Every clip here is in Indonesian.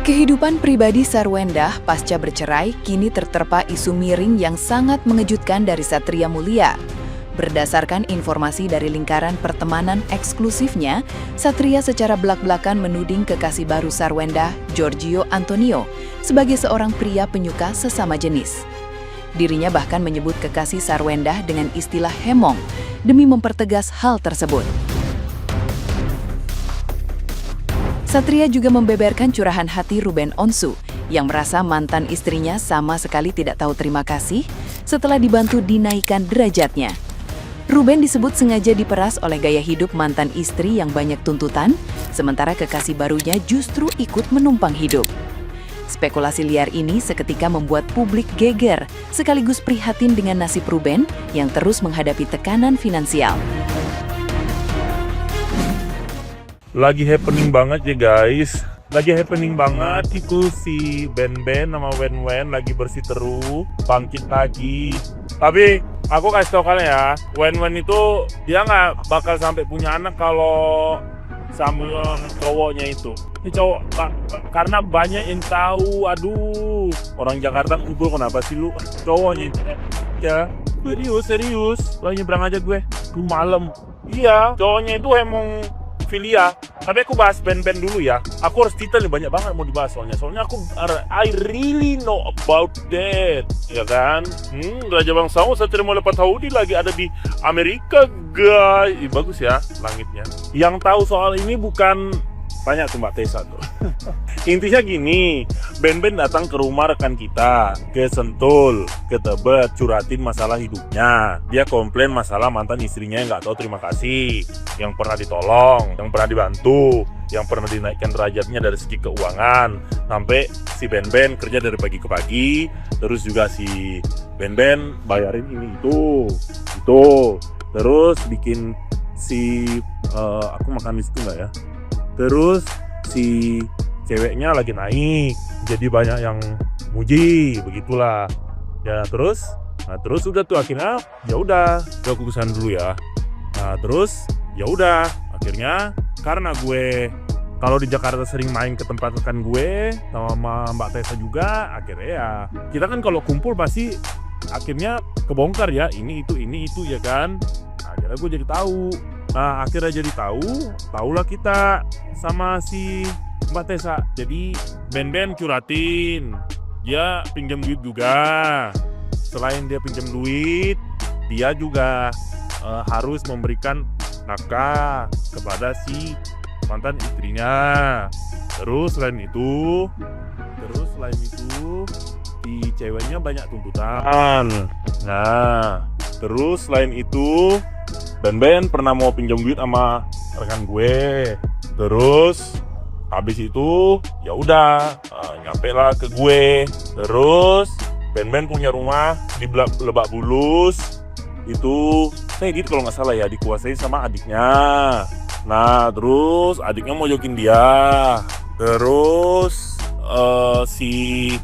Kehidupan pribadi Sarwendah pasca bercerai kini terterpa isu miring yang sangat mengejutkan dari Satria Mulia. Berdasarkan informasi dari lingkaran pertemanan eksklusifnya, Satria secara belak-belakan menuding kekasih baru Sarwendah, Giorgio Antonio, sebagai seorang pria penyuka sesama jenis. Dirinya bahkan menyebut kekasih Sarwendah dengan istilah hemong demi mempertegas hal tersebut. Satria juga membeberkan curahan hati Ruben Onsu yang merasa mantan istrinya sama sekali tidak tahu terima kasih setelah dibantu dinaikkan derajatnya. Ruben disebut sengaja diperas oleh gaya hidup mantan istri yang banyak tuntutan, sementara kekasih barunya justru ikut menumpang hidup. Spekulasi liar ini seketika membuat publik geger, sekaligus prihatin dengan nasib Ruben yang terus menghadapi tekanan finansial. Lagi happening banget ya guys. Lagi happening banget itu si Ben-Ben sama Wen-Wen lagi berseteru, bangkit lagi. Tapi aku kasih tau kalian ya, Wen-Wen itu dia nggak bakal sampai punya anak kalau sama cowoknya itu. Ini cowok karena banyak yang tahu. Aduh, orang Jakarta kumpul kenapa sih lu? Cowoknya itu ya serius. Lo nyebrang aja gue malam. Iya, cowoknya itu emang Filia. Tapi aku bahas Ben-Ben dulu ya. Aku harus detail nih, banyak banget mau dibahas soalnya aku I really know about that, ya kan? Raja Bangsawan Satria Mulia Pathaudi lagi ada di Amerika guys. Bagus ya langitnya. Yang tahu soal ini bukan banyak tuh Mbak Tessa tuh. Intinya gini, Ben-Ben datang ke rumah rekan kita, ke Sentul, ke Tebet, curhatin masalah hidupnya. Dia komplain masalah mantan istrinya yang nggak tahu terima kasih, yang pernah ditolong, yang pernah dibantu, yang pernah dinaikkan derajatnya dari segi keuangan. Sampai si Ben-Ben kerja dari pagi ke pagi, terus juga si Ben-Ben bayarin ini itu. Terus bikin si aku makan di situ nggak ya? Terus si ceweknya lagi naik, jadi banyak yang muji, begitulah. Ya terus udah tuh akhirnya ya udah, aku kesana dulu ya. Nah terus ya udah, akhirnya karena gue kalau di Jakarta sering main ke tempat rekan gue sama Mbak Tessa juga, akhirnya ya kita kan kalau kumpul pasti akhirnya kebongkar ya, ini itu ya kan. Akhirnya gue jadi tahu. Nah akhirnya jadi tahulah kita sama si Mbak Tessa. Jadi Ben-Ben curhatin, dia pinjam duit juga. Selain dia pinjam duit, dia juga harus memberikan nafkah kepada si mantan istrinya. Terus selain itu si ceweknya banyak tuntutan. Nah terus selain itu Ben-Ben pernah mau pinjam duit sama rekan gue. Terus habis itu ya udah nyampe lah ke gue. Terus Ben-Ben punya rumah di Lebak Bulus. Itu saya gitu kalau nggak salah ya, dikuasai sama adiknya. Nah terus adiknya mau jokin dia. Terus si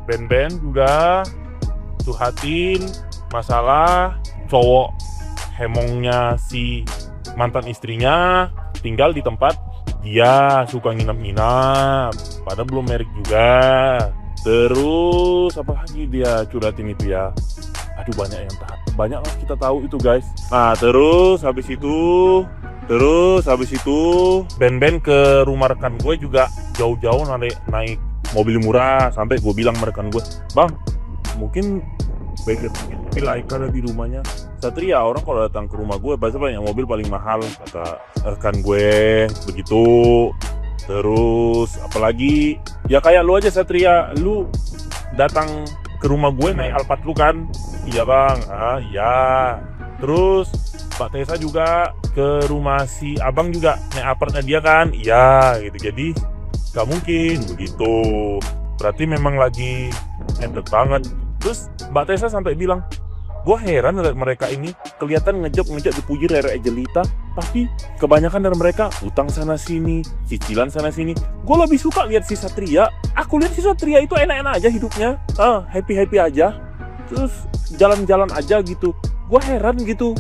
Ben-Ben juga curhatin masalah cowok hemongnya si mantan istrinya tinggal di tempat dia suka nginap-nginap, padahal belum married juga. Terus apa lagi dia curhatin itu ya? Aduh banyak lah kita tahu itu guys. Nah terus habis itu Ben-Ben ke rumah rekan gue juga jauh-jauh naik mobil murah, sampai gue bilang sama rekan gue, bang mungkin baiknya ada di rumahnya Satria. Orang kalau datang ke rumah gue pasti banyak mobil paling mahal, kata rekan gue begitu. Terus apalagi ya kayak lu aja Satria, lu datang ke rumah gue naik Alphard lu kan? Iya bang, iya. Terus Mbak Tessa juga ke rumah si abang juga naik apartnya dia kan? Iya gitu. Jadi gak mungkin begitu. Berarti memang lagi endet banget. Terus Mbak Tessa sampai bilang, gue heran lihat mereka ini kelihatan ngejek dipuji rere jelita, tapi kebanyakan dari mereka utang sana sini, cicilan sana sini. Gue lebih suka lihat si Satria. Aku lihat si Satria itu enak-enak aja hidupnya, happy aja, terus jalan-jalan aja gitu. Gue heran gitu,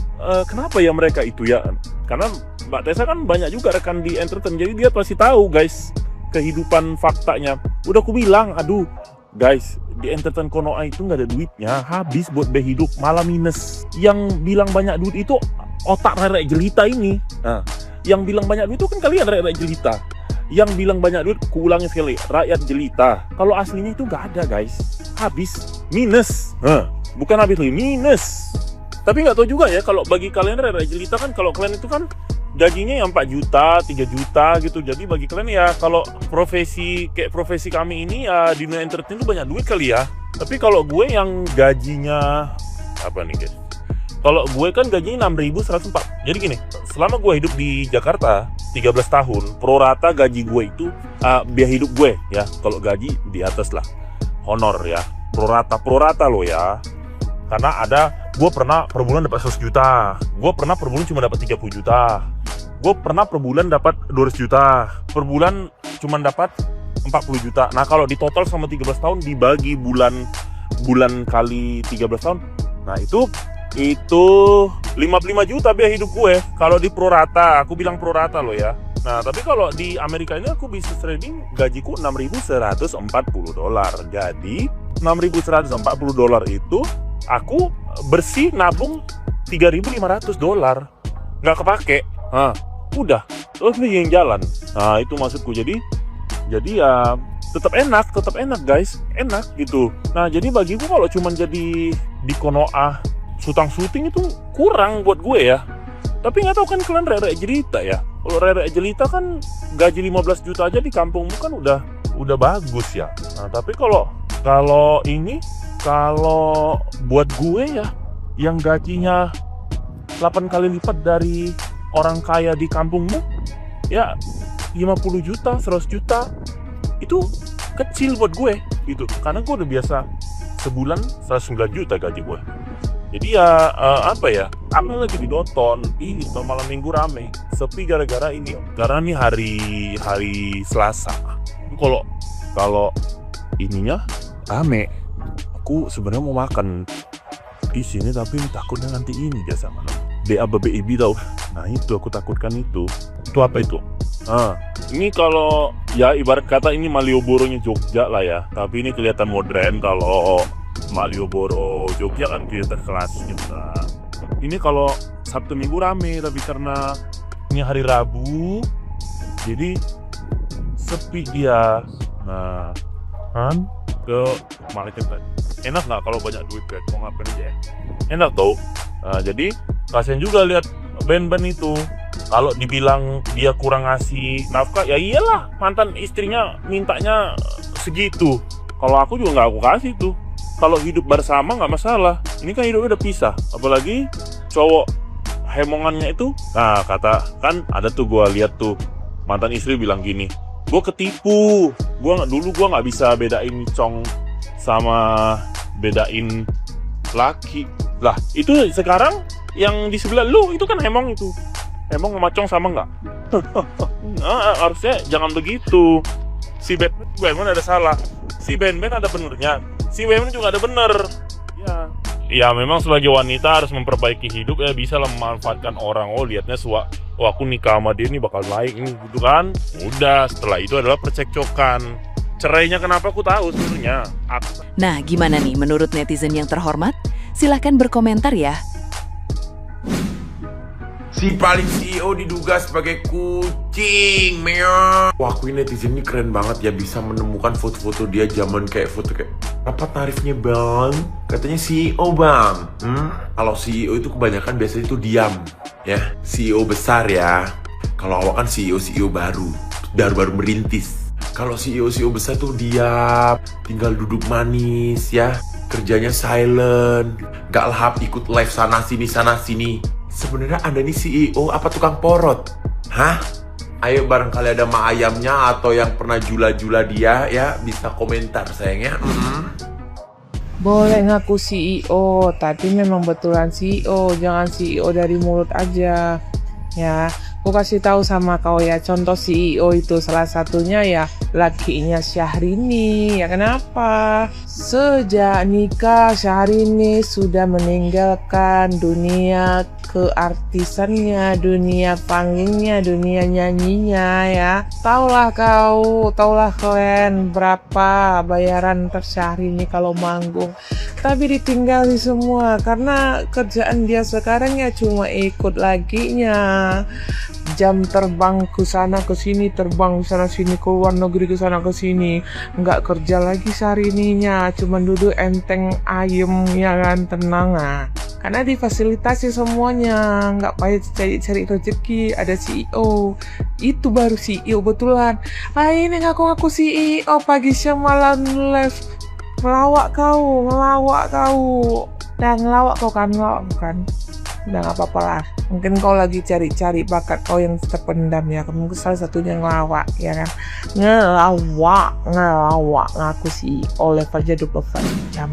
kenapa ya mereka itu ya? Karena Mbak Tessa kan banyak juga rekan di entertain, jadi dia pasti tahu guys kehidupan faktanya. Udah aku bilang, aduh guys, di entertain Konoha itu nggak ada duitnya, habis buat biaya hidup, malah minus. Yang bilang banyak duit itu otak rere jelita ini. Nah, yang bilang banyak duit itu kan kalian rere jelita. Yang bilang banyak duit, kuulangi sekali, rakyat jelita. Kalau aslinya itu nggak ada guys, habis, minus. Bukan habis lagi, minus. Tapi nggak tahu juga ya, kalau bagi kalian rere jelita kan, kalau kalian itu kan gajinya yang 4 juta, 3 juta gitu. Jadi bagi kalian ya, kalau profesi kayak profesi kami ini ya di dunia entertain itu banyak duit kali ya. Tapi kalau gue yang gajinya apa nih guys? Kalau gue kan gajinya 6.104. Jadi gini, selama gue hidup di Jakarta 13 tahun, pro rata gaji gue itu biaya hidup gue ya. Kalau gaji di atas lah, honor ya. Pro rata loh ya. Karena ada, gue pernah per bulan dapat 100 juta, gue pernah per bulan cuma dapat 30 juta, gue pernah per bulan dapat 200 juta, per bulan cuma dapat 40 juta. Nah kalau di total sama 13 tahun dibagi bulan kali 13 tahun, nah itu 55 juta biaya hidup gue. Kalau di pro rata, aku bilang pro rata loh ya. Nah tapi kalau di Amerika ini aku bisnis trading gajiku $6.140. Jadi $6.140 itu aku bersih nabung $3.500, nggak kepake. Udah, terus nih yang jalan. Nah itu maksudku. Jadi ya tetap enak guys, enak gitu. Nah jadi bagiku kalau cuman jadi di Konoha syuting itu kurang buat gue ya. Tapi nggak tahu kan kalian rere jelita ya. Kalau rere jelita kan gaji 15 juta aja di kampungmu kan udah bagus ya. Nah tapi kalau buat gue ya, yang gajinya 8 kali lipat dari orang kaya di kampungmu, ya 50 juta, 100 juta, itu kecil buat gue gitu. Karena gue udah biasa sebulan 109 juta gaji gue. Jadi ya apa lagi ditonton, ini malam minggu rame, sepi gara-gara ini. Karena ini hari Selasa. Kalau ininya rame, aku sebenarnya mau makan di sini tapi takutnya nanti ini jasa mana BABBIB tau. Nah itu aku takutkan itu apa itu? Ini kalau ya ibarat kata ini Malioboro-nya Jogja lah ya, tapi ini kelihatan modern. Kalau Malioboro Jogja kan kelihatan kelasnya. Ini kalau Sabtu Minggu rame, tapi karena ini hari Rabu jadi sepi dia. Nah kan ke Malaikat enak nggak kalau banyak duit kan, mau ngapain aja ya? Enak tau. Nah, jadi kasian juga lihat band-band itu. Kalau dibilang dia kurang ngasih nafkah, ya iyalah, mantan istrinya mintanya segitu. Kalau aku juga nggak aku kasih tuh. Kalau hidup bersama nggak masalah. Ini kan hidupnya udah pisah. Apalagi cowok hemongannya itu. Nah kata kan ada tuh gua lihat tuh mantan istri bilang gini, gue ketipu. Dulu gue nggak bisa bedain cong sama bedain laki. Lah itu sekarang yang di sebelah lu itu kan hemong itu. Hemong sama cong sama nggak? Harusnya jangan begitu. Si Batman ada salah, si Batman ada benernya, si Batman juga ada bener. Ya memang sebagai wanita harus memperbaiki hidup ya, bisa lah memanfaatkan orang. Oh liatnya aku nikah sama dia ini bakal naik ini gitu kan. Udah, setelah itu adalah percekcokan. Cerainya kenapa aku tahu sebenarnya. Nah gimana nih menurut netizen yang terhormat? Silahkan berkomentar ya. Si paling CEO diduga sebagai kucing, meow. Wah, aku ini netizen ini keren banget ya, bisa menemukan foto-foto dia zaman kayak foto kayak apa tarifnya bang? Katanya CEO bang. Kalau CEO itu kebanyakan biasanya itu diam, ya. CEO besar ya. Kalau awak kan CEO baru merintis. Kalau CEO besar tuh diam, tinggal duduk manis ya. Kerjanya silent, gak lahap ikut live sana sini. Sebenarnya Anda ini CEO apa tukang porot? Hah? Ayo barangkali ada mak ayamnya atau yang pernah jula-jula dia ya, bisa komentar sayangnya. Boleh ngaku CEO, tapi memang betulan CEO, jangan CEO dari mulut aja. Ya, aku kasih tahu sama kau ya, contoh CEO itu salah satunya ya lakinya Syahrini. Ya kenapa? Sejak nikah Syahrini sudah meninggalkan dunia keartisannya, dunia panggungnya, dunia nyanyinya ya. Taulah kalian berapa bayaran Syahrini kalau manggung. Tapi ditinggali semua karena kerjaan dia sekarang ya cuma ikut lakinya. Jam terbang ke sana ke sini, terbang ke sana sini, ke luar negeri ke sana ke sini. Nggak kerja lagi Syahrini-nya, cuma duduk enteng ayem ya kan, tenang ah. Karena difasilitasi semuanya, nggak payah cari rezeki, ada CEO. Itu baru CEO betulan. Ini ngaku-ngaku CEO, pagi siang malam live. Ngelawak kau. Dan ngelawak kau kan. Udah nggak apa-apa lah. Mungkin kau lagi cari-cari bakat kau yang terpendam ya. Mungkin salah satunya ngelawak ya kan. Ngelawak ngaku CEO levelnya 24 jam.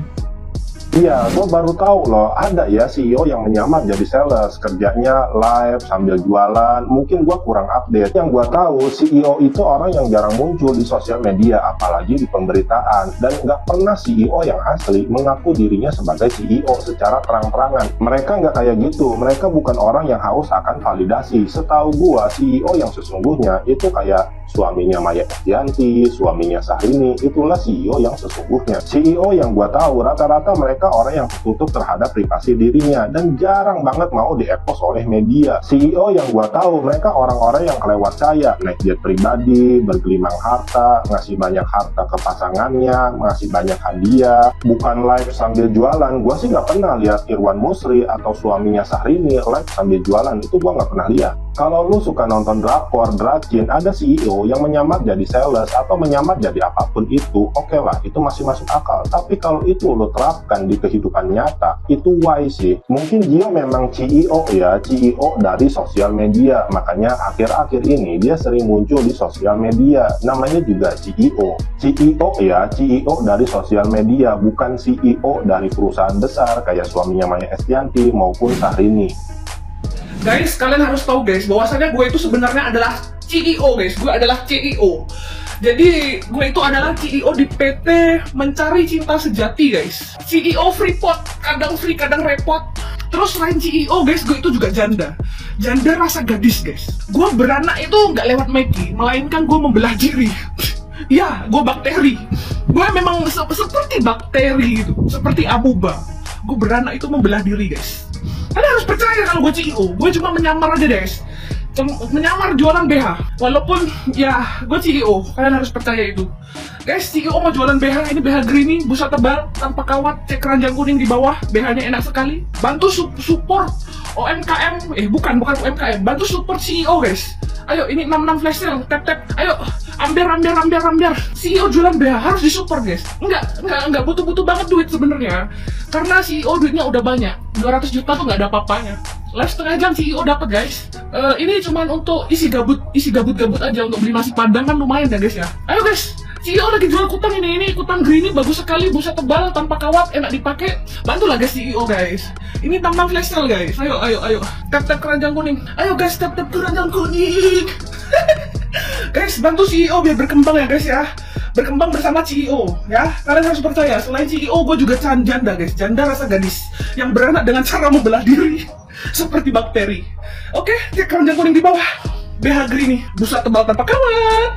Iya, gue baru tahu loh, ada ya CEO yang menyamar jadi sales, kerjanya live sambil jualan. Mungkin gue kurang update. Yang gue tahu, CEO itu orang yang jarang muncul di sosial media, apalagi di pemberitaan. Dan nggak pernah CEO yang asli mengaku dirinya sebagai CEO secara terang-terangan. Mereka nggak kayak gitu, mereka bukan orang yang haus akan validasi. Setahu gue, CEO yang sesungguhnya itu kayak suaminya Maya Estianty, suaminya Syahrini, itulah CEO yang sesungguhnya. CEO yang gue tahu, rata-rata mereka orang yang tertutup terhadap privasi dirinya dan jarang banget mau di-expose oleh media. CEO yang gue tahu, mereka orang-orang yang kelewat kaya, naik jet pribadi, bergelimang harta, ngasih banyak harta ke pasangannya, ngasih banyak hadiah, bukan live sambil jualan. Gue sih nggak pernah lihat Irwan Musri atau suaminya Syahrini live sambil jualan, itu gue nggak pernah lihat. Kalau lu suka nonton drakor, dracin, ada CEO yang menyamar jadi sales atau menyamar jadi apapun itu, oke lah, itu masih masuk akal. Tapi kalau itu lu terapkan di kehidupan nyata, itu why sih? Mungkin dia memang CEO ya, CEO dari sosial media, makanya akhir-akhir ini dia sering muncul di sosial media. Namanya juga CEO. CEO ya, CEO dari sosial media, bukan CEO dari perusahaan besar kayak suaminya Maya Estianty maupun Syahrini. Guys, kalian harus tahu guys, bahwasanya gue itu sebenarnya adalah CEO guys. Gue adalah CEO. Jadi gue itu adalah CEO di PT Mencari Cinta Sejati guys. CEO Freeport, kadang free kadang repot. Terus selain CEO guys, gue itu juga janda. Janda rasa gadis guys. Gue beranak itu nggak lewat Maggie, melainkan gue membelah diri. Ya, gue bakteri. Gue memang seperti bakteri gitu, seperti amuba. Gue beranak itu membelah diri guys. Kalian harus percaya kalau gue CEO, gue cuma menyamar aja guys. Menyamar jualan BH. Walaupun ya gue CEO, kalian harus percaya itu. Guys, CEO mau jualan BH, ini BH Greeny, busa tebal, tanpa kawat, cek keranjang kuning di bawah, BH-nya enak sekali. Bantu support UMKM, bukan UMKM, bantu support CEO guys. Ayo, ini 66 flash sale, tap. Ayo, ambil. CEO jualan BH harus disupport guys. Enggak butuh banget duit sebenarnya. Karena CEO duitnya udah banyak. 200 juta tuh nggak ada apa-apanya. Live setengah jam CEO dapat guys. Ini cuma untuk isi gabut aja, untuk beli nasi padang kan lumayan ya guys ya. Ayo guys, CEO lagi jual kutang ini kutang Greeny bagus sekali, busa tebal, tanpa kawat, enak dipakai. Bantulah guys CEO guys. Ini 66 flash sale guys. Ayo. Tap keranjang kuning. Ayo guys, tap keranjang kuning. Guys, bantu CEO biar berkembang ya guys ya. Berkembang bersama CEO ya. Kalian harus percaya, selain CEO gue juga janda guys. Janda rasa gadis yang beranak dengan cara membelah diri seperti bakteri. Oke, cek keranjang kuning di bawah. BH Greeny, busa tebal tanpa kawat.